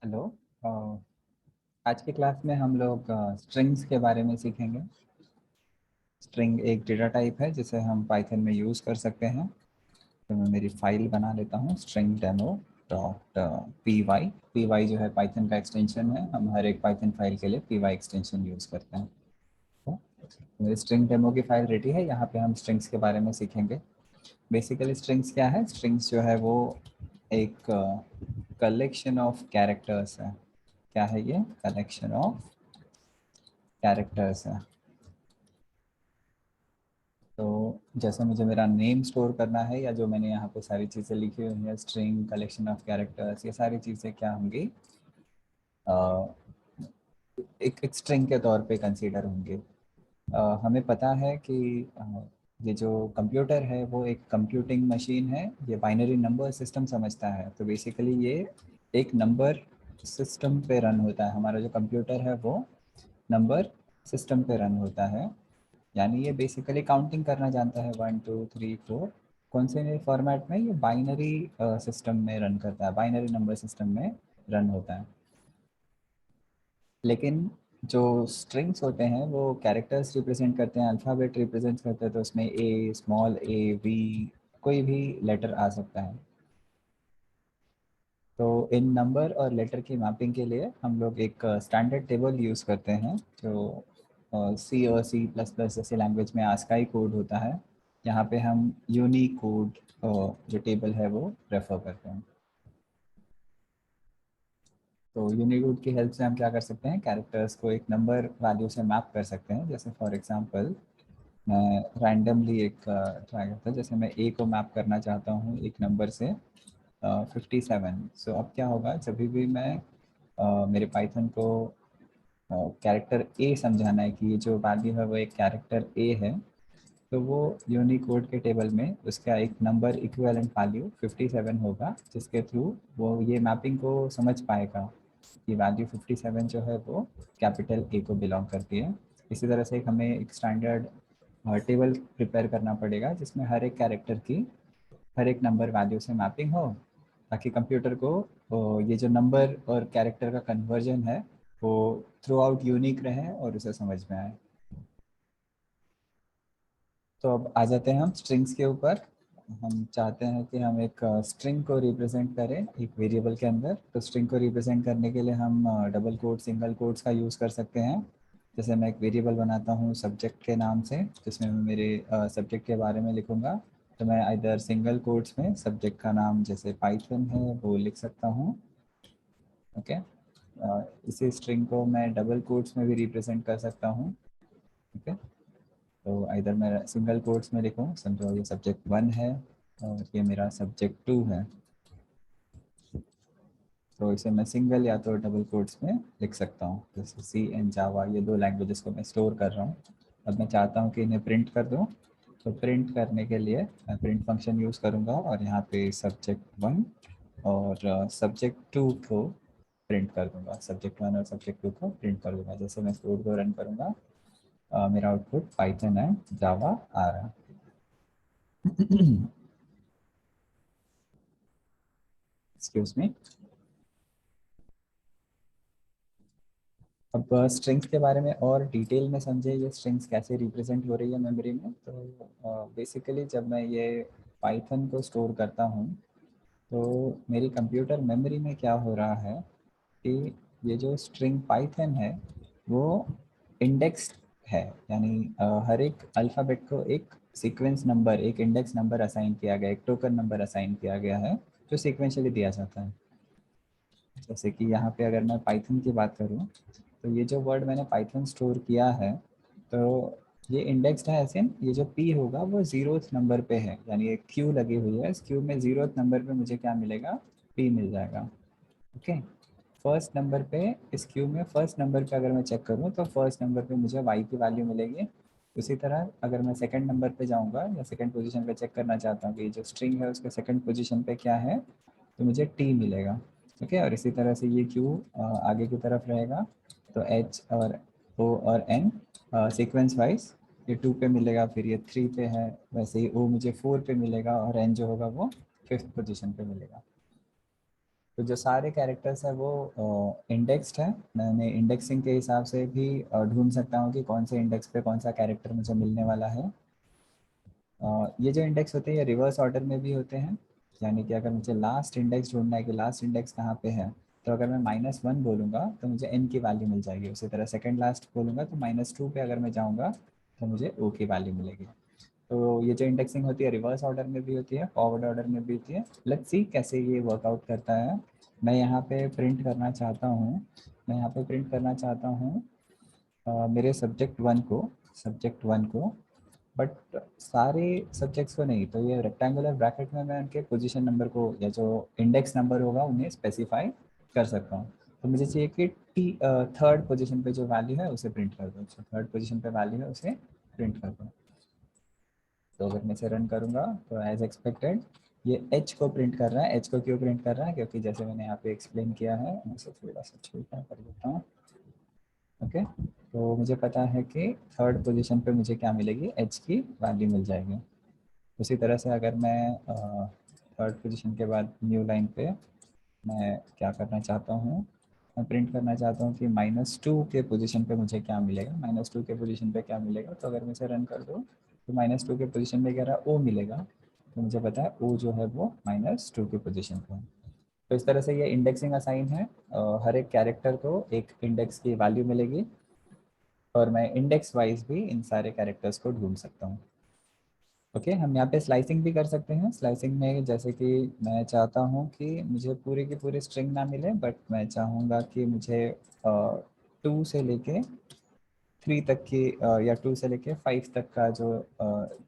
Hello. आज की class में हम लोग स्ट्रिंग्स के बारे में सीखेंगे। स्ट्रिंग एक डेटा टाइप है जिसे हम पाइथन में यूज़ कर सकते हैं। तो मैं मेरी फाइल बना लेता हूँ string demo dot py। py जो है पाइथन का एक्सटेंशन है। हम हर एक पाइथन फाइल के लिए py एक्सटेंशन यूज़ करते हैं। तो मेरी स्ट्रिंग डेमो की फाइल रेडी है। यहाँ पे हम स्ट्रिंग्स के बारे में सीखेंगे। बेसिकली स्ट्रिंग्स क्या है? स्ट्रिंग्स जो है वो एक कलेक्शन ऑफ कैरेक्टर्स है। क्या है ये? कलेक्शन ऑफ कैरेक्टर्स है। तो जैसे मुझे मेरा नेम स्टोर करना है या जो मैंने यहाँ पे सारी चीज़ें लिखी हुई हैं, स्ट्रिंग, कलेक्शन ऑफ कैरेक्टर्स, ये सारी चीज़ें क्या होंगी? एक स्ट्रिंग के तौर पे कंसीडर होंगे। हमें पता है कि ये जो कंप्यूटर है वो एक कंप्यूटिंग मशीन है। ये बाइनरी नंबर सिस्टम समझता है। तो बेसिकली ये एक नंबर सिस्टम पे रन होता है। हमारा जो कंप्यूटर है वो नंबर सिस्टम पे रन होता है। यानी ये बेसिकली काउंटिंग करना जानता है, 1 2 3 4। कौन से फॉर्मेट में? ये बाइनरी सिस्टम में रन करता है, बाइनरी नंबर सिस्टम में रन होता है। लेकिन जो स्ट्रिंग्स होते हैं वो कैरेक्टर्स रिप्रेजेंट करते हैं, अल्फ़ाबेट रिप्रेजेंट करते हैं। तो उसमें ए, स्मॉल ए, वी, कोई भी लेटर आ सकता है। तो इन नंबर और लेटर की मैपिंग के लिए हम लोग एक स्टैंडर्ड टेबल यूज़ करते हैं जो सी और सी प्लस प्लस जैसे लैंग्वेज में आस्काई कोड होता है। यहाँ पे हम यूनिकोड जो टेबल है वो रेफर करते हैं। तो यूनिकोड की हेल्प से हम क्या कर सकते हैं? कैरेक्टर्स को एक नंबर वैल्यू से मैप कर सकते हैं। जैसे फॉर एग्जांपल मैं रैंडमली एक ट्राई करता हूँ। जैसे मैं ए को मैप करना चाहता हूँ एक नंबर से 57। सो अब क्या होगा? जब भी मैं मेरे पाइथन को कैरेक्टर ए समझाना है कि ये जो वैल्यू है वो एक कैरेक्टर ए है, तो वो यूनिकोड के टेबल में उसका एक नंबर इक्विवेलेंट वैल्यू 57 होगा, जिसके थ्रू वो ये मैपिंग को समझ पाएगा कि वैल्यू 57 जो है वो कैपिटल ए को बिलोंग करती है। इसी तरह से हमें एक स्टैंडर्ड टेबल प्रिपेयर करना पड़ेगा जिसमें हर एक कैरेक्टर की हर एक नंबर वैल्यू से मैपिंग हो, ताकि कंप्यूटर को ये जो नंबर और कैरेक्टर का कन्वर्जन है वो थ्रू आउट यूनिक रहे और उसे समझ में आए। तो अब आ जाते हैं हम स्ट्रिंग्स के ऊपर। हम चाहते हैं कि हम एक स्ट्रिंग को रिप्रेजेंट करें एक वेरिएबल के अंदर। तो स्ट्रिंग को रिप्रेजेंट करने के लिए हम डबल कोट, सिंगल कोट्स का यूज़ कर सकते हैं। जैसे मैं एक वेरिएबल बनाता हूँ सब्जेक्ट के नाम से, जिसमें मैं मेरे सब्जेक्ट के बारे में लिखूँगा। तो मैं इधर सिंगल कोट्स में सब्जेक्ट का नाम जैसे पाइथन है वो लिख सकता हूँ। ओके। इसी स्ट्रिंग को मैं डबल कोट्स में भी रिप्रेजेंट कर सकता हूँ। ओके। तो इधर मैं सिंगल कोट्स में लिखूँ, समझो ये सब्जेक्ट 1 है और ये मेरा सब्जेक्ट 2 है। तो इसे मैं सिंगल या तो डबल कोट्स में लिख सकता हूँ। जैसे सी एंड जावा, ये दो लैंग्वेजेस को मैं स्टोर कर रहा हूँ। अब मैं चाहता हूँ कि इन्हें प्रिंट कर दूँ। तो प्रिंट करने के लिए मैं प्रिंट फंक्शन यूज़ करूँगा और यहाँ पे सब्जेक्ट 1 और सब्जेक्ट 2 को प्रिंट कर दूँगा। सब्जेक्ट 1 और सब्जेक्ट 2 को प्रिंट कर दूँगा। जैसे मैं कोड को रन करूँगा, मेरा आउटपुट पाइथन एंड जावा आ रहा है। Excuse me. अब स्ट्रिंग्स के बारे में और डिटेल में समझे, ये स्ट्रिंग्स कैसे रिप्रेजेंट हो रही है मेमोरी में। तो बेसिकली जब मैं ये पाइथन को स्टोर करता हूँ तो मेरी कंप्यूटर मेमोरी में क्या हो रहा है कि ये जो स्ट्रिंग पाइथन है वो इंडेक्स है। यानी हर एक अल्फ़ाबेट को एक सीक्वेंस नंबर, एक इंडेक्स नंबर असाइन किया गया, एक टोकन नंबर असाइन किया गया है जो सीक्वेंशियली दिया जाता है। जैसे कि यहाँ पे अगर मैं पाइथन की बात करूँ तो ये जो वर्ड मैंने पाइथन स्टोर किया है तो ये इंडेक्स्ड है, ऐसे ये जो p होगा वो 0th नंबर पे है। यानी एक क्यू लगी हुई है, इस क्यू में 0th नंबर पे मुझे क्या मिलेगा? p मिल जाएगा। ओके। फर्स्ट नंबर पे, इस क्यू में फर्स्ट नंबर पे अगर मैं चेक करूँ तो फर्स्ट नंबर पे मुझे y की वैल्यू मिलेगी। उसी तरह अगर मैं सेकंड नंबर पे जाऊँगा या सेकंड पोजीशन पे चेक करना चाहता हूँ कि जो स्ट्रिंग है उसके सेकंड पोजीशन पे क्या है, तो मुझे t मिलेगा। ओके। और इसी तरह से ये क्यू आगे की तरफ रहेगा। तो h और o और n सीक्वेंस वाइज ये 2 पे मिलेगा, फिर ये 3 पे है, वैसे ही o मुझे 4 पे मिलेगा और n जो होगा वो 5th पोजीशन पे मिलेगा। तो जो सारे कैरेक्टर्स है वो इंडेक्स्ड है। मैंने इंडेक्सिंग के हिसाब से भी ढूंढ सकता हूँ कि कौन से इंडेक्स पे कौन सा कैरेक्टर मुझे मिलने वाला है। ये जो इंडेक्स होते हैं ये रिवर्स ऑर्डर में भी होते हैं, यानी कि अगर मुझे लास्ट इंडेक्स ढूंढना है कि लास्ट इंडेक्स कहाँ पे है, तो अगर मैं -1 बोलूँगा तो मुझे n की वैल्यू मिल जाएगी। उसी तरह सेकंड लास्ट बोलूँगा तो -2 पे अगर मैं जाऊँगा तो मुझे o की वैल्यू मिलेगी। तो ये जो इंडेक्सिंग होती है रिवर्स ऑर्डर में भी होती है, फॉरवर्ड ऑर्डर में भी होती है। लेट्स सी कैसे ये वर्कआउट करता है। मैं यहाँ पे प्रिंट करना चाहता हूँ, मैं यहाँ पे प्रिंट करना चाहता हूँ मेरे सब्जेक्ट वन को, बट सारे सब्जेक्ट्स को नहीं। तो ये रेक्टेंगुलर ब्रैकेट में मैं उनके पोजीशन नंबर को या जो इंडेक्स नंबर होगा उन्हें स्पेसिफाई कर सकता हूँ। तो मुझे चाहिए कि थर्ड पोजीशन पे जो वैल्यू है उसे प्रिंट कर दो, जो थर्ड पोजीशन पे वैल्यू है उसे प्रिंट कर दो। तो अगर मैं इसे रन करूँगा तो एज एक्सपेक्टेड ये एच को प्रिंट कर रहा है। एच को क्यों प्रिंट कर रहा है, क्योंकि जैसे मैंने यहाँ पे एक्सप्लेन किया है, मैं इसे थोड़ा सा छोटा कर देता हूँ। ओके, तो मुझे पता है कि थर्ड पोजीशन पे मुझे क्या मिलेगी, एच की वैल्यू मिल जाएगी। उसी तरह से अगर मैं थर्ड पोजीशन के बाद न्यू लाइन पे मैं क्या करना चाहता हूँ, मैं प्रिंट करना चाहता हूँ कि -2 के पोजीशन पे मुझे क्या मिलेगा, -2 के पोजीशन पे क्या मिलेगा। तो अगर मैं इसे रन कर दूँ तो -2 के पोजीशन पे कह रहा है ओ मिलेगा। तो मुझे पता है ओ जो है वो -2 के पोजीशन पे है। तो इस तरह से ये इंडेक्सिंग असाइन है। हर एक कैरेक्टर को एक इंडेक्स की वैल्यू मिलेगी और मैं इंडेक्स वाइज भी इन सारे कैरेक्टर्स को ढूंढ सकता हूँ। ओके, हम यहाँ पे स्लाइसिंग भी कर सकते हैं। स्लाइसिंग में जैसे कि मैं चाहता हूँ कि मुझे पूरी की पूरी स्ट्रिंग ना मिले, बट मैं चाहूँगा कि मुझे 2 से लेके 3 तक की या 2 से लेके 5 तक का जो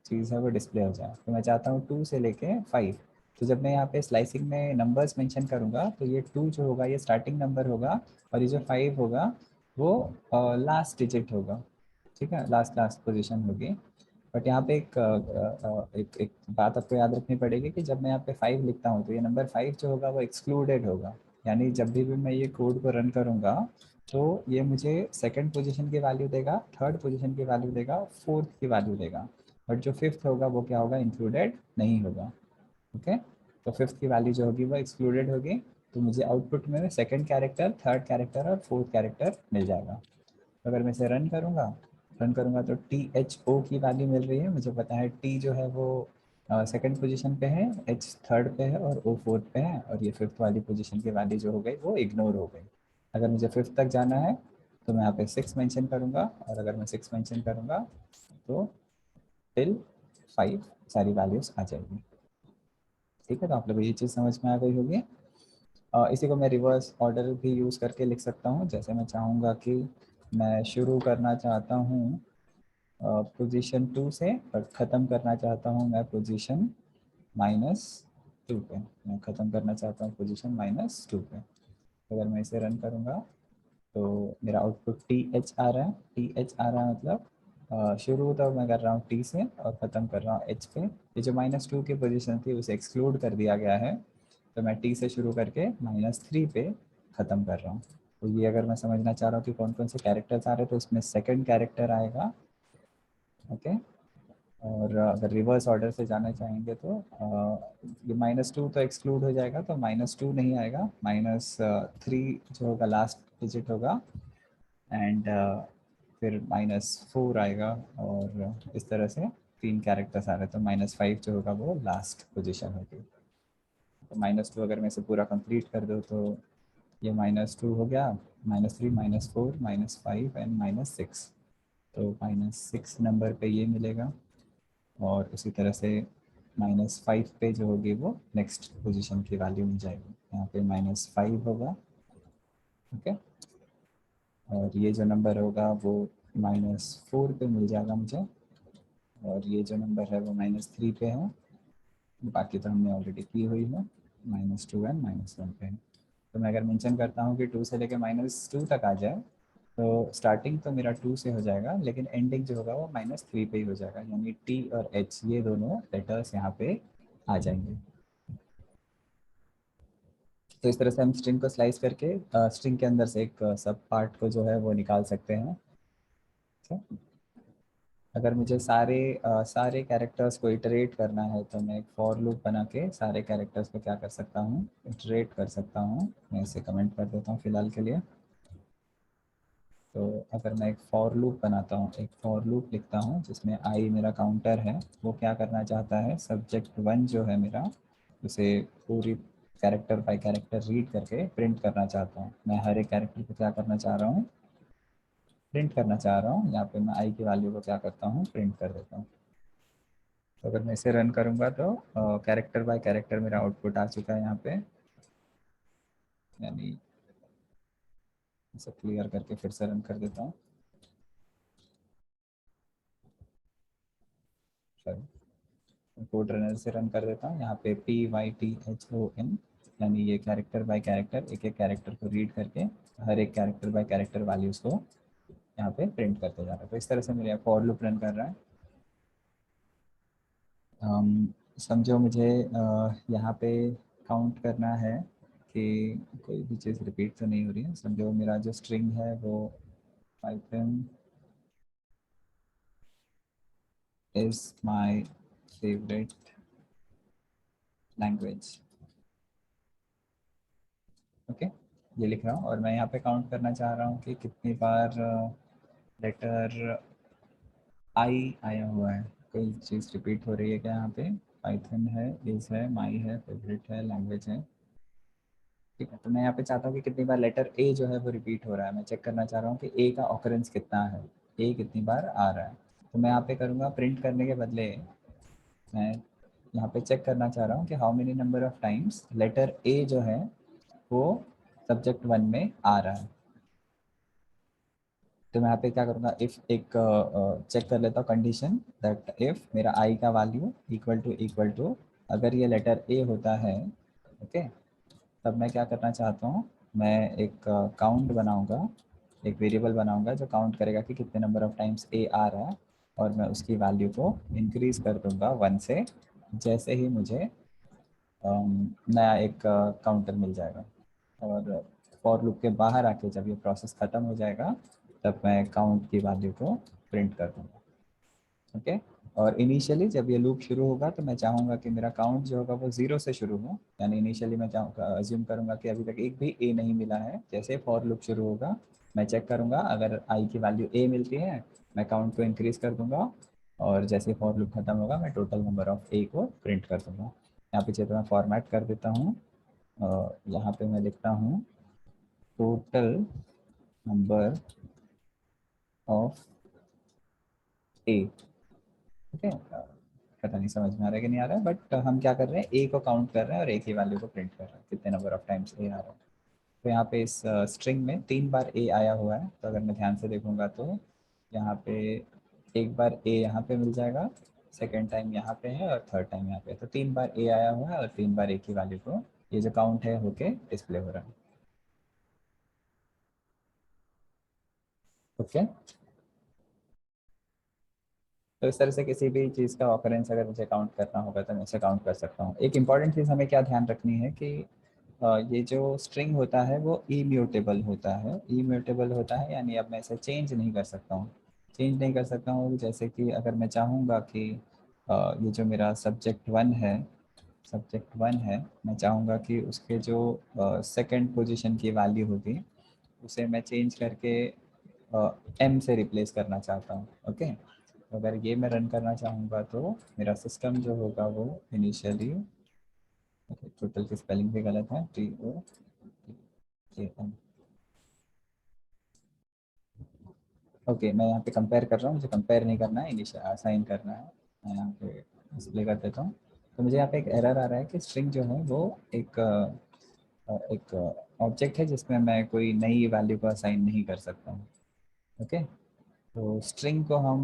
चीज़ है वो डिस्प्ले हो जाए। तो मैं चाहता हूँ 2 से लेके 5। तो जब मैं यहाँ पे स्लाइसिंग में नंबर्स मेंशन करूँगा तो ये 2 जो होगा ये स्टार्टिंग नंबर होगा और ये जो 5 होगा वो लास्ट डिजिट होगा। ठीक है, लास्ट पोजीशन होगी। बट यहाँ पे एक बात आपको याद रखनी पड़ेगी कि जब मैं यहाँ पे 5 लिखता हूँ तो ये नंबर 5 जो होगा वो एक्सक्लूडेड होगा। यानी जब भी मैं ये कोड को रन करूँगा तो ये मुझे सेकंड पोजीशन की वैल्यू देगा, थर्ड पोजीशन की वैल्यू देगा, फोर्थ की वैल्यू देगा, बट जो फिफ्थ होगा वो क्या होगा, इंक्लूडेड नहीं होगा। ओके, तो फिफ्थ की वैल्यू जो होगी वो एक्सक्लूडेड होगी। तो मुझे आउटपुट में सेकंड कैरेक्टर, थर्ड कैरेक्टर और फोर्थ कैरेक्टर मिल जाएगा। तो अगर मैं इसे रन करूँगा तो THO की वैल्यू मिल रही है। मुझे पता है T जो है वो सेकंड पोजीशन पे है, H थर्ड पे है और O फोर्थ पे है, और ये फिफ्थ वाली पोजीशन की वैल्यू जो हो गई वो इग्नोर हो गई। अगर मुझे फिफ्थ तक जाना है तो मैं यहाँ पे 6 मेंशन करूँगा, और अगर मैं 6 मेंशन करूँगा तो टिल 5 सारी वैल्यूज आ जाएगी। ठीक है, तो आप लोगों को ये चीज़ समझ में आ गई होगी। इसी को मैं रिवर्स ऑर्डर भी यूज़ करके लिख सकता हूँ। जैसे मैं चाहूँगा कि मैं शुरू करना चाहता हूँ पोजीशन 2 से और ख़त्म करना चाहता हूँ मैं पोजीशन -2 पे। मैं ख़त्म करना चाहता हूँ पोजीशन -2 पे। अगर मैं इसे रन करूँगा तो मेरा आउटपुट TH आ रहा है। TH आ रहा है मतलब शुरू तो मैं कर रहा हूँ T से और ख़त्म कर रहा हूँ H पे। ये जो -2 की पोजीशन थी उसे एक्सक्लूड कर दिया गया है, तो मैं T से शुरू करके -3 पे ख़त्म कर रहा हूँ। तो ये अगर मैं समझना चाह रहा हूँ कि कौन कौन से कैरेक्टर्स आ रहे हैं तो उसमें सेकंड कैरेक्टर आएगा। ओके, और अगर रिवर्स ऑर्डर से जाना चाहेंगे तो ये -2 तो एक्सक्लूड हो जाएगा, तो -2 नहीं आएगा, -3 जो होगा लास्ट डिजिट होगा, एंड फिर -4 आएगा, और इस तरह से 3 कैरेक्टर्स आ रहे हैं। तो -5 जो होगा वो लास्ट पोजीशन होगी। तो -2 अगर मैं इसे पूरा कंप्लीट कर दूँ तो ये -2 हो गया, -3, -4, -5 एंड -6। तो -6 नंबर पे ये मिलेगा, और उसी तरह से -5 पे जो होगी वो नेक्स्ट पोजीशन की वैल्यू मिल जाएगी। यहाँ पे -5 होगा। ओके, और ये जो नंबर होगा वो -4 पे मिल जाएगा मुझे, और ये जो नंबर है वो -3 पे है। बाकी तो हमने ऑलरेडी की हुई है, -2 एंड -1 पे है। तो मैं अगर मेंशन करता हूँ कि 2 से लेके -2 तक आ जाए तो स्टार्टिंग तो मेरा 2 से हो जाएगा, लेकिन एंडिंग जो होगा वो -3 पे ही हो जाएगा। यानी T और H ये दोनों लेटर्स यहाँ पे आ जाएंगे। तो इस तरह से हम स्ट्रिंग को स्लाइस करके स्ट्रिंग के अंदर से एक सब पार्ट को जो है वो निकाल सकते हैं। ठीक है? अगर मुझे सारे कैरेक्टर्स को इटरेट करना है तो मैं एक फॉर लूप बना के सारे कैरेक्टर्स को क्या कर सकता हूँ, इटरेट कर सकता हूँ। मैं इसे कमेंट कर देता हूँ फिलहाल के लिए। तो अगर मैं एक फॉर लूप बनाता हूँ, एक फॉर लूप लिखता हूँ जिसमें आई मेरा काउंटर है, वो क्या करना चाहता है, सब्जेक्ट वन जो है मेरा, उसे पूरी कैरेक्टर बाय कैरेक्टर रीड करके प्रिंट करना चाहता हूँ। मैं हर एक कैरेक्टर को क्या करना चाह रहा हूँ, प्रिंट करना चाह रहा हूँ। यहाँ पे मैं आई की वैल्यू को क्या करता हूँ, प्रिंट कर देता हूँ। तो अगर मैं इसे रन करूँगा तो कैरेक्टर बाय कैरेक्टर मेरा आउटपुट आ चुका है यहाँ पे। यानी इसे क्लियर करके फिर से रन कर देता हूँ। कोड रनर से रन कर देता हूँ। यहाँ पे PYTHON, यानी ये कैरेक्टर बाय कैरेक्टर एक एक कैरेक्टर को रीड करके हर एक कैरेक्टर बाय कैरेक्टर वैल्यूज़ को यहाँ पे प्रिंट करते जा रहा है। तो इस तरह से मेरे फॉर लूप रन कर रहा है। समझो मुझे यहाँ पे काउंट करना है कि कोई भी चीज़ रिपीट तो नहीं हो रही है। समझो मेरा जो स्ट्रिंग है वो Python is my favourite language, okay, ये लिख रहा हूँ। और मैं यहाँ पे काउंट करना चाह रहा हूँ कि कितनी बार लेटर आई आया हुआ है, कोई चीज़ रिपीट हो रही है क्या यहाँ पे। पाइथन है, इज है, माई है, फेवरेट है, लैंग्वेज है, ठीक है। तो मैं यहाँ पे चाहता हूँ कि कितनी बार लेटर ए जो है वो रिपीट हो रहा है। मैं चेक करना चाह रहा हूँ कि ए का ऑकरेंस कितना है, ए कितनी बार आ रहा है। तो मैं यहाँ पे करूँगा प्रिंट करने के बदले मैं यहाँ पे चेक करना चाह रहा हूँ कि how many number of times letter A जो है वो सब्जेक्ट वन में आ रहा है। तो मैं यहाँ पे क्या करूँगा, इफ़ एक चेक कर लेता हूँ कंडीशन, दैट इफ़ मेरा आई का वैल्यू इक्वल टू अगर ये लेटर ए होता है, ओके, तब मैं क्या करना चाहता हूँ, मैं एक काउंट बनाऊँगा, एक वेरिएबल बनाऊँगा जो काउंट करेगा कि कितने नंबर ऑफ टाइम्स ए आ रहा है, और मैं उसकी वैल्यू को इंक्रीज़ कर दूँगा वन से, जैसे ही मुझे नया एक काउंटर मिल जाएगा। और फॉर लूप के बाहर आके जब ये प्रोसेस ख़त्म हो जाएगा तब मैं काउंट की वैल्यू को प्रिंट कर दूँगा, ओके। और इनिशियली जब ये लूप शुरू होगा तो मैं चाहूँगा कि मेरा काउंट जो होगा वो ज़ीरो से शुरू हो। यानी इनिशियली मैं चाहूँगा, अज्यूम करूँगा कि अभी तक एक भी ए नहीं मिला है। जैसे फॉर लूप शुरू होगा मैं चेक करूँगा, अगर आई की वैल्यू ए मिलती है मैं काउंट को इंक्रीज़ कर दूँगा, और जैसे फॉर लूप खत्म होगा मैं टोटल नंबर ऑफ ए को प्रिंट कर दूँगा। यहाँ पीछे तो मैं फॉर्मेट कर देता हूँ, यहाँ पे मैं लिखता हूँ टोटल नंबर ऑफ ए, ठीक है। पता नहीं समझ में आ रहा है कि नहीं आ रहा है, बट हम क्या कर रहे हैं, ए को काउंट कर रहे हैं और ए की वैल्यू को प्रिंट कर रहे हैं, कितने नंबर ऑफ टाइम्स ए आ रहा है। तो यहाँ पे इस स्ट्रिंग में 3 बार ए आया हुआ है। तो अगर मैं ध्यान से देखूंगा तो यहाँ पे एक बार ए यहाँ पे मिल जाएगा, सेकेंड टाइम यहाँ पे है और थर्ड टाइम यहाँ पे। तो 3 बार ए आया हुआ है और 3 बार ए की वैल्यू को ये जो काउंट है होके डिस्प्ले हो रहा है, ओके। तो इस तरह से किसी भी चीज़ का ऑकरेंस अगर मुझे काउंट करना होगा तो मैं इसे काउंट कर सकता हूँ। एक इम्पॉर्टेंट चीज़ हमें क्या ध्यान रखनी है कि ये जो स्ट्रिंग होता है वो इम्यूटेबल होता है। इम्यूटेबल होता है यानी अब मैं इसे चेंज नहीं कर सकता हूँ। चेंज नहीं कर सकता हूँ जैसे कि अगर मैं चाहूँगा कि ये जो मेरा सब्जेक्ट वन है, मैं चाहूँगा कि उसके जो सेकंड पोजीशन की वैल्यू होगी उसे मैं चेंज करके एम से रिप्लेस करना चाहता हूँ, ओके। तो अगर ये मैं रन करना चाहूँगा तो मेरा सिस्टम जो होगा वो इनिशियली, टोटल की स्पेलिंग भी गलत है, TOTAL, ओके। मैं यहाँ पे कंपेयर कर रहा हूँ, मुझे कंपेयर नहीं करना है, इनिशियल असाइन करना है। मैं यहाँ पे डिस्प्ले कर देता हूँ। तो मुझे यहाँ पे एक एरर आ रहा है कि स्ट्रिंग जो है वो एक ऑब्जेक्ट है जिसमें मैं कोई नई वैल्यू को असाइन नहीं कर सकता हूँ, ओके। तो स्ट्रिंग को हम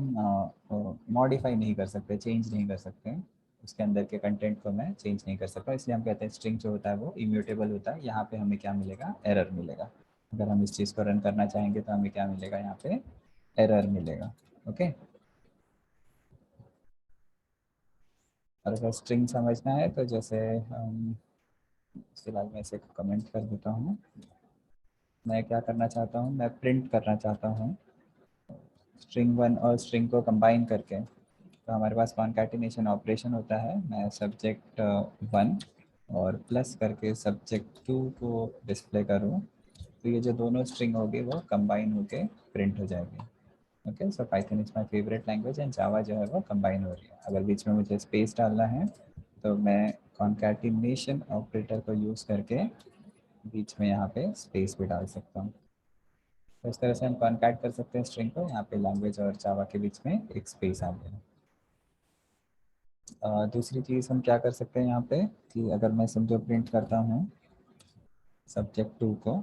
मॉडिफाई नहीं कर सकते, चेंज नहीं कर सकते, उसके अंदर के कंटेंट को मैं चेंज नहीं कर सकता, इसलिए हम कहते हैं स्ट्रिंग जो होता है वो इम्यूटेबल होता है। यहाँ पे हमें क्या मिलेगा, एरर मिलेगा। अगर हम इस चीज़ को रन करना चाहेंगे तो हमें क्या मिलेगा, यहाँ पे एरर मिलेगा, ओके। और अगर स्ट्रिंग समझना है तो जैसे फिलहाल मैं इसे कमेंट कर देता हूँ। मैं क्या करना चाहता हूँ, मैं प्रिंट करना चाहता हूँ स्ट्रिंग वन और स्ट्रिंग को कंबाइन करके, तो हमारे पास कॉन्कैटिनेशन ऑपरेशन होता है। मैं सब्जेक्ट वन और प्लस करके सब्जेक्ट टू को डिस्प्ले करूँ, तो ये जो दोनों स्ट्रिंग होगी वो कंबाइन होके प्रिंट हो जाएगी। Okay, so Python is my favourite language and Java जो है वो कंबाइन हो रही है। अगर बीच में मुझे स्पेस डालना है तो मैं कॉन्कैटिनेशन ऑपरेटर को यूज़ करके बीच में यहाँ पे स्पेस भी डाल सकता हूँ। तो इस तरह से हम कॉन्कैट कर सकते हैं स्ट्रिंग को। यहाँ पे लैंग्वेज और जावा के बीच में एक स्पेस आ गया। दूसरी चीज़ हम क्या कर सकते हैं यहाँ पे कि अगर मैं समझो प्रिंट करता हूँ सब्जेक्ट टू को,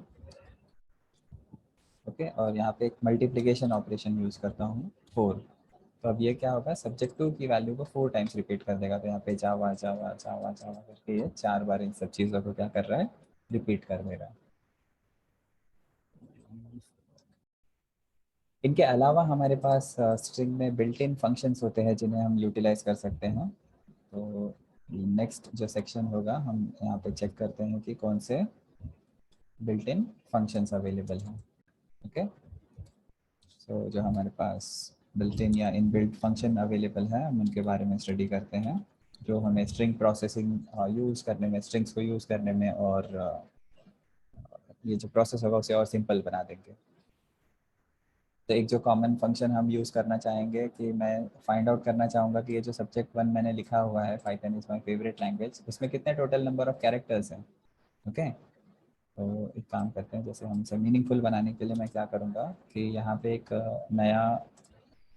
ओके, और यहाँ पे एक मल्टीप्लिकेशन ऑपरेशन यूज़ करता हूँ 4, तो अब ये क्या होगा, सब्जेक्ट टू की वैल्यू को 4 टाइम्स रिपीट कर देगा। तो यहाँ पे जावा जावा जावा जावा करके ये 4 बार इन सब चीज़ों को क्या कर रहा है, रिपीट कर दे रहा है। इनके अलावा हमारे पास स्ट्रिंग में बिल्ट इन फंक्शंस होते हैं जिन्हें हम यूटिलाइज कर सकते हैं। तो नेक्स्ट जो सेक्शन होगा हम यहाँ पे चेक करते हैं कि कौन से बिल्ट इन फंक्शंस अवेलेबल हैं। ओके, सो जो हमारे पास बिल्ट इन या इनबिल्ट फंक्शन अवेलेबल है हम उनके बारे में स्टडी करते हैं, जो हमें स्ट्रिंग प्रोसेसिंग यूज़ करने में, स्ट्रिंग्स को यूज़ करने में और ये जो प्रोसेस होगा उसे और सिंपल बना देंगे। तो एक जो कॉमन फंक्शन हम यूज़ करना चाहेंगे कि मैं फाइंड आउट करना चाहूँगा कि ये जो सब्जेक्ट वन मैंने लिखा हुआ है Python is my favourite language, उसमें कितने टोटल नंबर ऑफ कैरेक्टर्स हैं। ओके, तो एक काम करते हैं, जैसे हम इसे मीनिंगफुल बनाने के लिए मैं क्या करूँगा कि यहाँ पे एक नया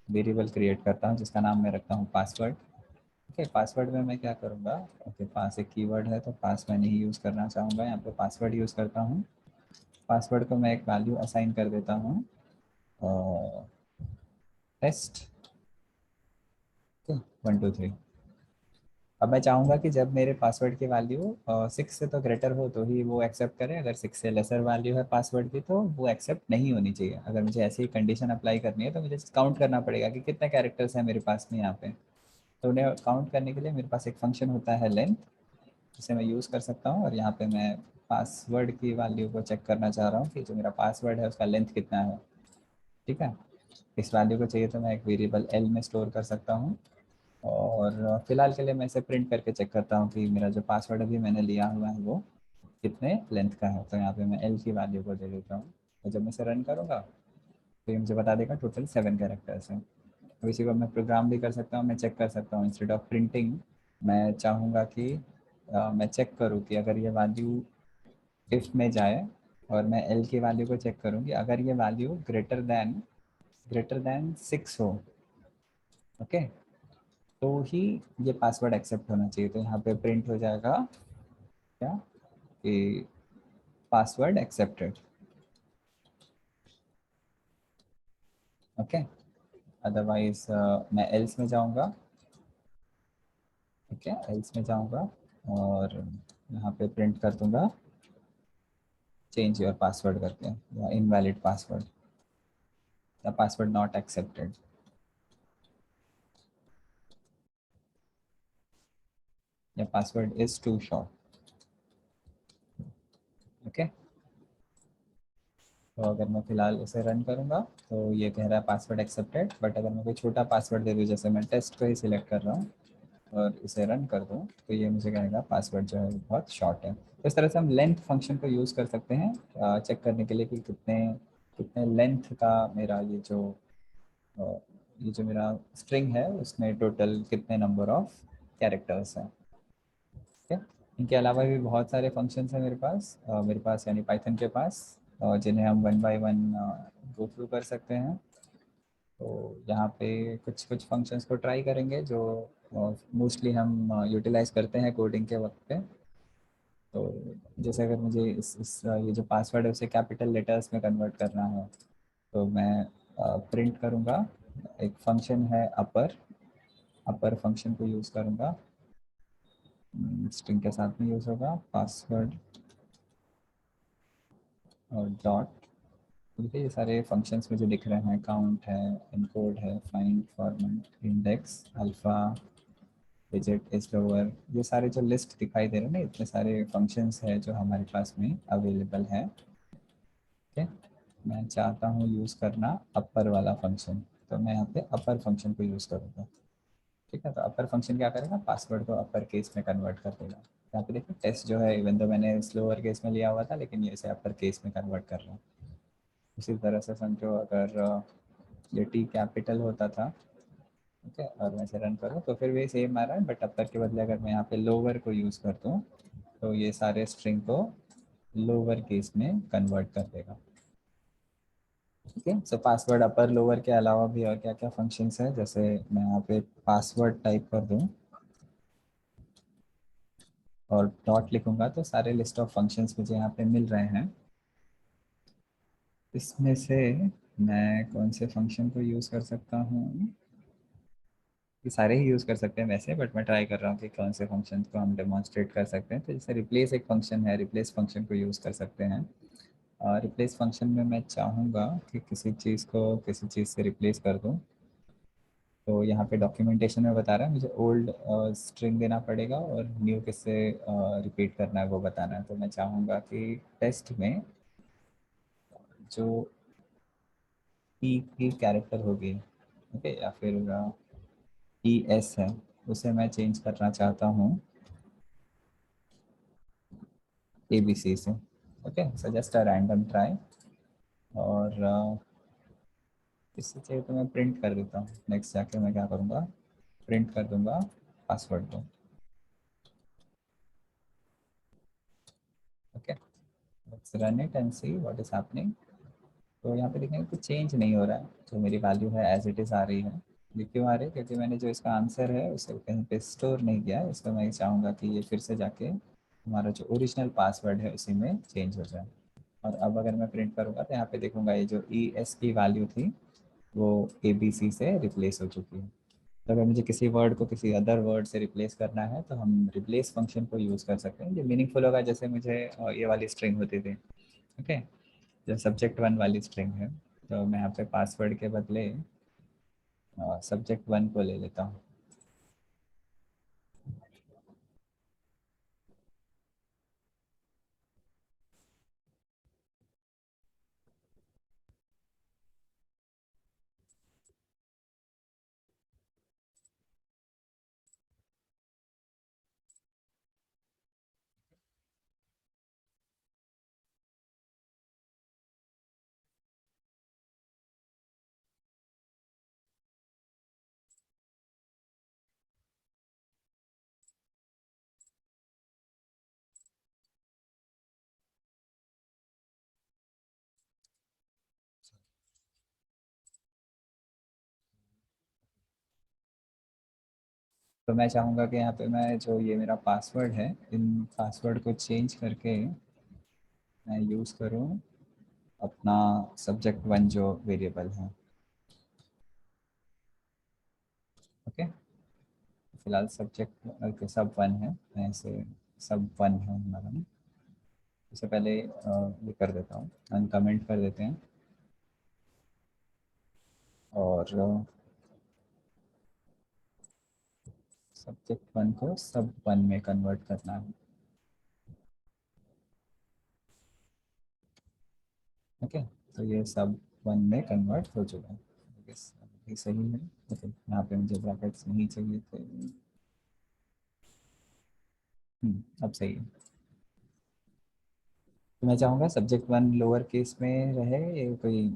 वेरिएबल क्रिएट करता हूँ जिसका नाम मैं रखता हूँ पासवर्ड। ओके, पासवर्ड में मैं क्या करूँगा, ओके, पास एक कीवर्ड है तो पास मैं नहीं यूज़ करना चाहूँगा, यहाँ पे पासवर्ड यूज़ करता हूँ। पासवर्ड को मैं एक वैल्यू असाइन कर देता हूँ टेस्ट 1 2 3। अब मैं चाहूँगा कि जब मेरे पासवर्ड की वैल्यू 6 से तो ग्रेटर हो तो ही वो एक्सेप्ट करे, अगर 6 से लेसर वैल्यू है पासवर्ड की तो वो एक्सेप्ट नहीं होनी चाहिए। अगर मुझे ऐसी ही कंडीशन अप्लाई करनी है तो मुझे काउंट करना पड़ेगा कि कितने कैरेक्टर्स हैं मेरे पास में यहाँ पे। तो उन्हें काउंट करने के लिए मेरे पास एक फंक्शन होता है लेंथ, जिसे मैं यूज़ कर सकता हूँ। और यहाँ पे मैं पासवर्ड की वैल्यू को चेक करना चाह रहा हूँ कि जो मेरा पासवर्ड है उसका लेंथ कितना है। ठीक है, इस वैल्यू को चाहिए तो मैं एक वेरिएबल एल में स्टोर कर सकता हूँ। और फिलहाल के लिए मैं इसे प्रिंट करके चेक करता हूँ कि मेरा जो पासवर्ड अभी मैंने लिया हुआ है वो कितने लेंथ का है। तो यहाँ पे मैं एल की वैल्यू को दे देता हूँ। तो जब मैं इसे रन करूँगा तो ये मुझे बता देगा टोटल 7 कैरेक्टर्स हैं। तो इसी को मैं प्रोग्राम भी कर सकता हूँ, मैं चेक कर सकता हूँ। इंस्टेड ऑफ प्रिंटिंग मैं चाहूँगा कि मैं चेक करूँ कि अगर ये वैल्यू इफ में जाए और मैं एल की वैल्यू को चेक करूँ कि अगर ये वैल्यू ग्रेटर दैन 6 हो, ओके, तो ही ये पासवर्ड एक्सेप्ट होना चाहिए। तो यहाँ पे प्रिंट हो जाएगा क्या कि पासवर्ड एक्सेप्टेड। ओके, अदरवाइज मैं एल्स में जाऊँगा। ठीक है, एल्स में जाऊँगा और यहाँ पे प्रिंट कर दूंगा चेंज योर पासवर्ड करके, या इनवैलिड पासवर्ड या पासवर्ड नॉट एक्सेप्टेड या password is too short. Okay, तो अगर मैं फिलहाल इसे रन करूँगा तो ये कह रहा है पासवर्ड एक्सेप्टेड, बट अगर मैं कोई छोटा पासवर्ड दे दूँ, जैसे मैं टेस्ट को ही सिलेक्ट कर रहा हूँ और इसे रन कर दूँ, तो ये मुझे कहेगा पासवर्ड जो है बहुत शॉर्ट है। तो इस तरह से हम लेंथ फंक्शन को यूज़ कर सकते हैं चेक करने के लिए कि कितने कितने लेंथ का मेरा ये जो मेरा स्ट्रिंग है उसमें टोटल कितने नंबर ऑफ कैरेक्टर्स हैं। ठीक है, इनके अलावा भी बहुत सारे फंक्शंस हैं मेरे पास यानी पाइथन के पास, जिन्हें हम one by one go through कर सकते हैं। तो यहाँ पे कुछ कुछ फंक्शंस को ट्राई करेंगे जो मोस्टली हम यूटिलाइज करते हैं कोडिंग के वक्त पे। तो जैसे अगर मुझे ये जो पासवर्ड है उसे कैपिटल लेटर्स में कन्वर्ट करना है तो मैं प्रिंट करूँगा, एक फंक्शन है अपर, अपर फंक्शन को यूज़ करूँगा, स्ट्रिंग के साथ में यूज़ होगा पासवर्ड और डॉट। देखिए ये सारे फंक्शंस मुझे दिख रहे हैं, काउंट है, इनकोड है, find, format, index, alpha, digit, slower, ये सारे जो लिस्ट दिखाई दे रहे हैं ना, इतने सारे फंक्शंस है जो हमारे पास में अवेलेबल है। ठीक है, मैं चाहता हूँ यूज़ करना अपर वाला फंक्शन। तो मैं यहाँ पे अपर फंक्शन को यूज़ करूँगा। ठीक है, तो अपर फंक्शन क्या करेगा, पासवर्ड को अपर केस में कन्वर्ट कर देगा। यहाँ पे देखिए टेस्ट जो है, इवन तो मैंने स्लोअर केस में लिया हुआ था, लेकिन ये इसे अपर केस में कन्वर्ट कर रहा हूँ। इसी तरह से समझो अगर ये टी कैपिटल होता था, ठीक है, और मैं इसे रन करूँ तो फिर भी सेम आ रहा है, बट अपर के बदले अगर मैं यहाँ पे लोअर को यूज़ कर दूँ तो ये सारे स्ट्रिंग को लोअर केस में कन्वर्ट कर देगा। ठीक है, सो पासवर्ड अपर लोअर के अलावा भी और क्या क्या फंक्शंस है, जैसे मैं यहाँ पे पासवर्ड टाइप कर दूँ और डॉट लिखूंगा तो सारे लिस्ट ऑफ फंक्शंस मुझे यहाँ पे मिल रहे हैं। इसमें से मैं कौन से फंक्शन को यूज़ कर सकता हूँ, ये सारे ही यूज़ कर सकते हैं वैसे, बट मैं ट्राई कर रहा हूँ कि कौन से फंक्शन को हम डेमोन्स्ट्रेट कर सकते हैं। तो जैसे रिप्लेस एक फंक्शन है, रिप्लेस फंक्शन को यूज़ कर सकते हैं। और रिप्लेस फंक्शन में मैं चाहूँगा कि किसी चीज़ को किसी चीज़ से रिप्लेस कर दूँ। तो यहाँ पे डॉक्यूमेंटेशन में बता रहा है मुझे ओल्ड स्ट्रिंग देना पड़ेगा और न्यू किससे रिपीट करना है वो बताना है। तो मैं चाहूँगा कि टेस्ट में जो की कैरेक्टर होगी, ओके, या फिर ई एस है, उसे मैं चेंज करना चाहता हूँ ए बी सी से। Okay, so just a random try. और इससे चाहिए तो मैं प्रिंट कर देता हूँ। नेक्स्ट जाके मैं क्या करूँगा, प्रिंट कर दूंगा पासवर्ड को। Okay, let's run it and see what is happening. तो यहाँ पे देखेंगे कुछ चेंज नहीं हो रहा है, जो मेरी वैल्यू है एज इट इज़ आ रही है। ये क्यों आ रही है, क्योंकि मैंने जो इसका आंसर है उसे कहीं पे स्टोर नहीं किया है। इसको मैं चाहूँगा कि ये फिर से जाके हमारा जो ओरिजिनल पासवर्ड है उसी में चेंज हो जाए। और अब अगर मैं प्रिंट करूँगा तो यहाँ पे देखूँगा ये जो ई एस की वैल्यू थी वो ए बी सी से रिप्लेस हो चुकी है। तो अगर मुझे किसी वर्ड को किसी अदर वर्ड से रिप्लेस करना है तो हम रिप्लेस फंक्शन को यूज़ कर सकते हैं। ये मीनिंगफुल होगा, जैसे मुझे ये वाली स्ट्रिंग होती थी, ओके, जो सब्जेक्ट वन वाली स्ट्रिंग है। तो मैं यहाँ पे पासवर्ड के बदले सब्जेक्ट वन को ले लेता हूँ। तो मैं चाहूँगा कि यहाँ पे मैं जो ये मेरा पासवर्ड है, इन पासवर्ड को चेंज करके मैं यूज़ करूँ अपना सब्जेक्ट वन जो वेरिएबल है। ओके, फिलहाल सब्जेक्ट सब वन है, मैं इसे सब वन है हमारा ना। इससे पहले ये कर देता हूँ, अनकमेंट कर देते हैं और सब्जेक्ट वन को सब वन में कन्वर्ट करना है। ओके, तो ये सब वन में कन्वर्ट हो चुका है। Yes, ये सही है। ओके, यहाँ पे मुझे ब्रैकेट्स नहीं चाहिए थे। अब सही है। तो मैं चाहूँगा सब्जेक्ट वन लोअर केस में रहे, ये कोई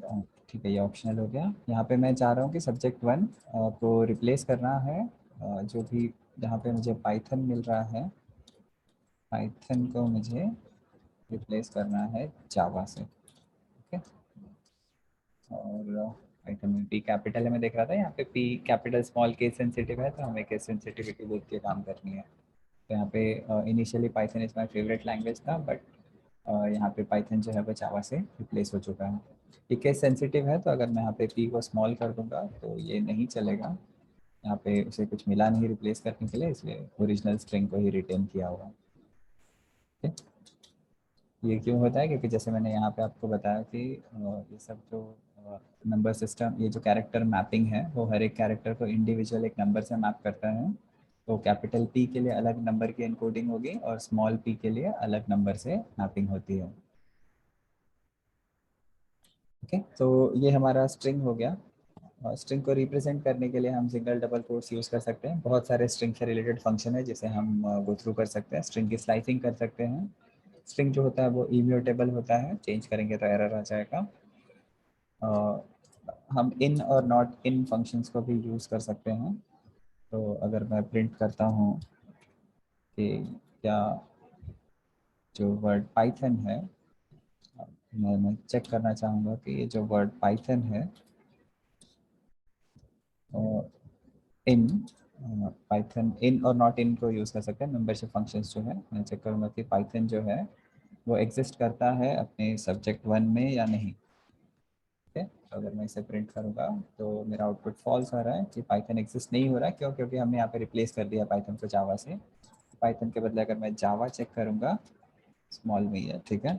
ठीक है, ये ऑप्शनल हो गया। यहाँ पे मैं चाह रहा हूँ कि सब्जेक्ट वन को रिप्लेस करना है जो भी जहाँ पे मुझे पाइथन मिल रहा है, पाइथन को मुझे रिप्लेस करना है जावा से। ओके, और पाइथन में पी कैपिटल है, मैं देख रहा था यहाँ पे P capital small case sensitive है, तो हमें केस सेंसिटिविटी देख के काम करनी है। तो यहाँ पे initially Python is my favourite language था, बट यहाँ पे पाइथन जो है वो जावा से रिप्लेस हो चुका है। ये केस सेंसिटिव है, तो अगर मैं यहाँ पे पी को स्मॉल कर दूंगा तो ये नहीं चलेगा। यहाँ पे उसे कुछ मिला नहीं रिप्लेस करने के लिए, इसलिए ओरिजिनल स्ट्रिंग को ही रिटेन किया हुआ। ठीक है, ये क्यों होता है, क्योंकि जैसे मैंने यहाँ पे आपको बताया कि ये सब जो नंबर सिस्टम, ये जो कैरेक्टर मैपिंग है वो हर एक कैरेक्टर को इंडिविजुअल एक नंबर से मैप करता है। तो कैपिटल पी के लिए अलग नंबर की एनकोडिंग होगी और स्मॉल पी के लिए अलग नंबर से मैपिंग होती है। ओके, तो ये हमारा स्ट्रिंग हो गया। स्ट्रिंग को रिप्रेजेंट करने के लिए हम सिंगल डबल कोट्स यूज़ कर सकते हैं। बहुत सारे स्ट्रिंग से रिलेटेड फंक्शन है जिसे हम गो थ्रू कर सकते हैं। स्ट्रिंग की स्लाइसिंग कर सकते हैं। स्ट्रिंग जो होता है वो इम्यूटेबल होता है, चेंज करेंगे तो एरर आ जाएगा। हम इन और नॉट इन फंक्शंस को भी यूज़ कर सकते हैं। तो अगर मैं प्रिंट करता हूँ कि क्या जो वर्ड पाइथन है, मैं चेक करना चाहूँगा कि ये जो वर्ड पाइथन है इन पाइथन इन और नॉट इन को यूज़ कर सकते हैं। मेंबरशिप फंक्शंस जो है, मैं चेक करूँगा कि पाइथन जो है वो एग्जिस्ट करता है अपने सब्जेक्ट 1 में या नहीं। ठीक है, तो अगर मैं इसे प्रिंट करूँगा तो मेरा आउटपुट फॉल्स आ रहा है कि पाइथन एग्जिस्ट नहीं हो रहा है। क्यों? क्योंकि हमने यहाँ पे रिप्लेस कर दिया पाइथन को जावा से। पाइथन के बदले अगर मैं जावा चेक करूँगा, स्मॉल में ही है, ठीक है,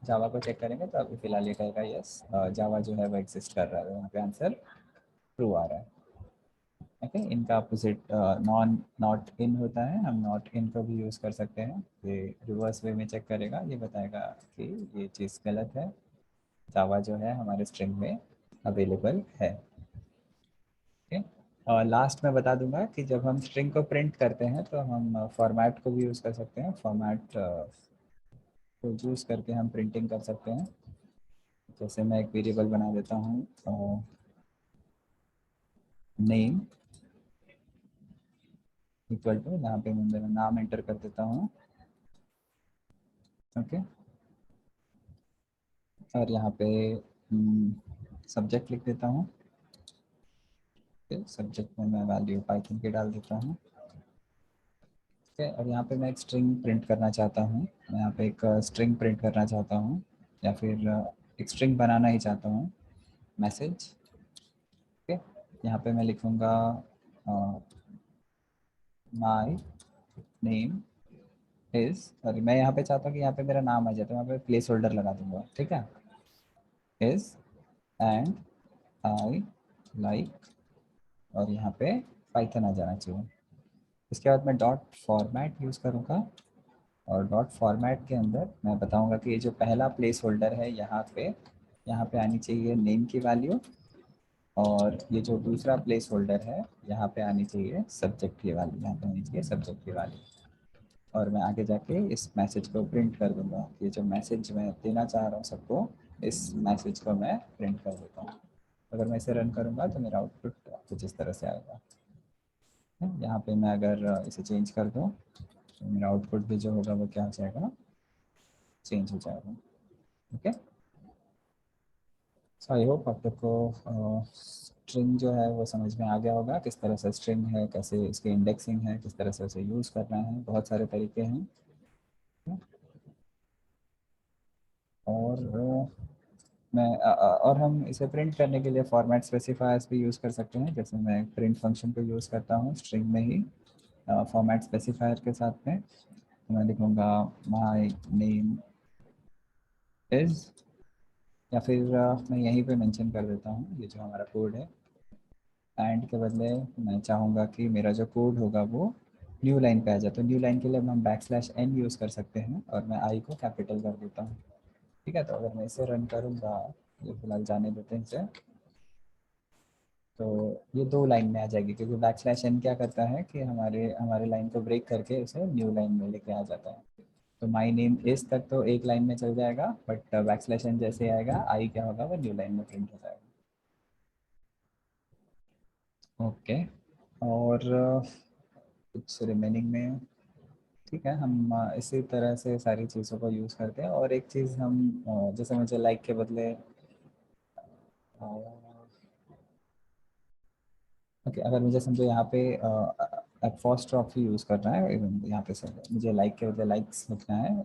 जावा को चेक करेंगे तो अभी फिलहाल ये कहेगा यस जावा जो है वो एग्जिस्ट कर रहा है। यहाँ पे आंसर ट्रू आ रहा है। ओके, इनका अपोजिट नॉन नॉट इन होता है। हम नॉट इन को भी यूज़ कर सकते हैं। ये रिवर्स वे में चेक करेगा, ये बताएगा कि ये चीज़ गलत है, जावा जो है हमारे स्ट्रिंग में अवेलेबल है। ओके, और लास्ट में बता दूंगा कि जब हम स्ट्रिंग को प्रिंट करते हैं तो हम फॉर्मेट को भी यूज़ कर सकते हैं। फॉर्मेट को यूज़ करके हम प्रिंटिंग कर सकते हैं। जैसे मैं एक वेरिएबल बना देता हूँ नेम इक्वल टू, यहाँ पे मैं मेरा नाम एंटर कर देता हूँ। ओके, और यहाँ पे सब्जेक्ट लिख देता हूँ। सब्जेक्ट में मैं वैल्यू पाइथन की डाल देता हूँ। ठीक है, और यहाँ पे मैं एक स्ट्रिंग प्रिंट करना चाहता हूँ। मैं यहाँ पे एक स्ट्रिंग प्रिंट करना चाहता हूँ, या फिर एक स्ट्रिंग बनाना ही चाहता हूँ, मैसेज। ओके, यहाँ पे मैं लिखूँगा माई नेम इज़, सॉरी मैं यहाँ पे चाहता हूँ कि यहाँ पे मेरा नाम आ जाए तो यहाँ पे प्लेस होल्डर लगा दूँगा। ठीक है, इज़ एंड आई लाइक, और यहाँ पे पाइथन आ जाना चाहिए। इसके बाद मैं डॉट फॉर्मेट यूज़ करूँगा, और डॉट फॉर्मेट के अंदर मैं बताऊँगा कि ये जो पहला प्लेस होल्डर है यहाँ पे आनी चाहिए नेम की वैल्यू, और ये जो दूसरा प्लेस होल्डर है यहाँ पे आनी चाहिए सब्जेक्ट की वैल्यू, यहाँ पे आनी चाहिए सब्जेक्ट की वैल्यू। और मैं आगे जाके इस मैसेज को प्रिंट कर दूँगा। ये जो मैसेज मैं देना चाह रहा हूँ सबको, इस मैसेज को मैं प्रिंट कर देता हूँ। अगर मैं इसे रन करूँगा तो मेरा आउटपुट कुछ इस तरह से आएगा। यहाँ पे मैं अगर इसे चेंज कर दूँ तो मेरा आउटपुट भी जो होगा वो क्या हो जाएगा, चेंज हो जाएगा। ओके, सो आई होप आप लोग को स्ट्रिंग जो है वो समझ में आ गया होगा, किस तरह से स्ट्रिंग है, कैसे इसकी इंडेक्सिंग है, किस तरह से उसे यूज़ करना है। बहुत सारे तरीके हैं। और और हम इसे प्रिंट करने के लिए फॉर्मेट स्पेसिफायर्स भी यूज़ कर सकते हैं। जैसे मैं प्रिंट फंक्शन को यूज़ करता हूँ स्ट्रिंग में ही, फॉर्मेट स्पेसिफायर के साथ में। तो मैं लिखूँगा माई नेम इज़, या फिर मैं यहीं पे मेंशन कर देता हूँ ये जो हमारा कोड है। एंड के बदले मैं चाहूँगा कि मेरा जो कोड होगा वो न्यू लाइन पे आ जाए। तो न्यू लाइन के लिए हम \n यूज़ कर सकते हैं, और मैं आई को कैपिटल कर देता हूँ। ठीक है, तो अगर मैं इसे रन करूँगा, ये फिलहाल जाने देते हैं इसे, तो ये 2 लाइन में आ जाएगी, क्योंकि \n क्या करता है कि हमारे हमारे लाइन को ब्रेक करके उसे न्यू लाइन में लेके आ जाता है। तो माई नेम इस तक तो एक लाइन में चल जाएगा, बट \n जैसे आएगा आई क्या होगा, वो न्यू लाइन में प्रिंट हो जाएगा। ओके, और कुछ रिमेनिंग में, ठीक है, हम इसी तरह से सारी चीज़ों को यूज़ करते हैं। और एक चीज़ हम जैसे मुझे लाइक के बदले ओके, अगर मुझे समझो यहाँ पे एपॉस्ट्रॉफी यूज़ करना है, यहाँ पे सर मुझे लाइक के बदले लाइक्स लिखना है,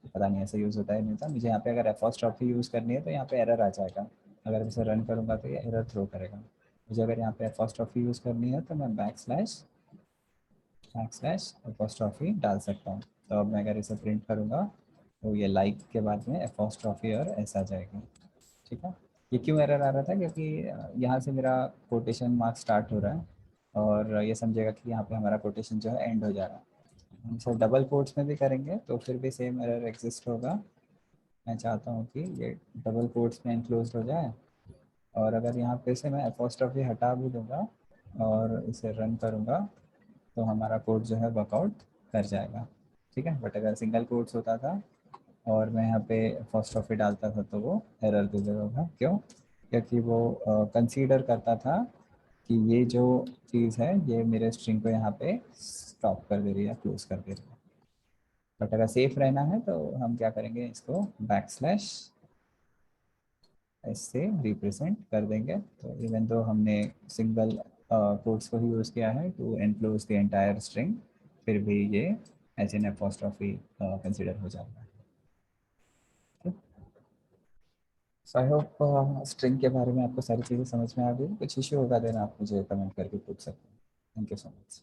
पता नहीं ऐसा यूज़ होता है नहीं होता। मुझे यहाँ पे अगर एपॉस्ट्रॉफी यूज़ करनी है तो यहाँ पे एरर आ जाएगा। अगर मैं इसे रन करूँगा तो ये एरर थ्रो करेगा। मुझे अगर यहाँ पे एपॉस्ट्रॉफी यूज़ करनी है तो मैं बैक स्लैश एपॉस्ट्रॉफी डाल सकता हूँ। तो अब मैं अगर इसे प्रिंट करूँगा तो ये लाइक के बाद में एपॉस्ट्रॉफी और एस आ जाएगी। ठीक है, ये क्यों एरर आ रहा था, क्योंकि यहाँ से मेरा कोटेशन मार्क स्टार्ट हो रहा है, और ये समझेगा कि यहाँ पे हमारा कोटेशन जो है एंड हो जा रहा है। हम इसे डबल कोट्स में भी करेंगे तो फिर भी सेम एरर एग्जिस्ट होगा। मैं चाहता हूँ कि ये डबल कोट्स में इंक्लोज हो जाए, और अगर यहाँ पे से मैं अपोस्ट्रॉफी हटा भी दूंगा और इसे रन करूँगा तो हमारा कोड जो है वर्कआउट कर जाएगा, ठीक है। बट अगर सिंगल कोट्स होता था और मैं यहाँ पे अपोस्ट्रॉफी डालता था तो वो एरर दे देता था। क्यों? क्योंकि वो कंसीडर करता था कि ये जो चीज़ है ये मेरे स्ट्रिंग को यहाँ पे स्टॉप कर दे रही है, क्लोज कर दे रही है। बट अगर सेफ रहना है तो हम क्या करेंगे, इसको बैक स्लैश ऐसे रिप्रेजेंट कर देंगे। तो इवन दो हमने सिंगल कोट्स को ही यूज़ किया है to enclose the entire string, फिर भी ये एज एन अपोस्ट्रॉफी कंसिडर हो जाता है। सो आई होप स्ट्रिंग के बारे में आपको सारी चीज़ें समझ में आ गई। कुछ इश्यू होगा देना आप मुझे कमेंट करके पूछ सकते हैं। Thank you so much.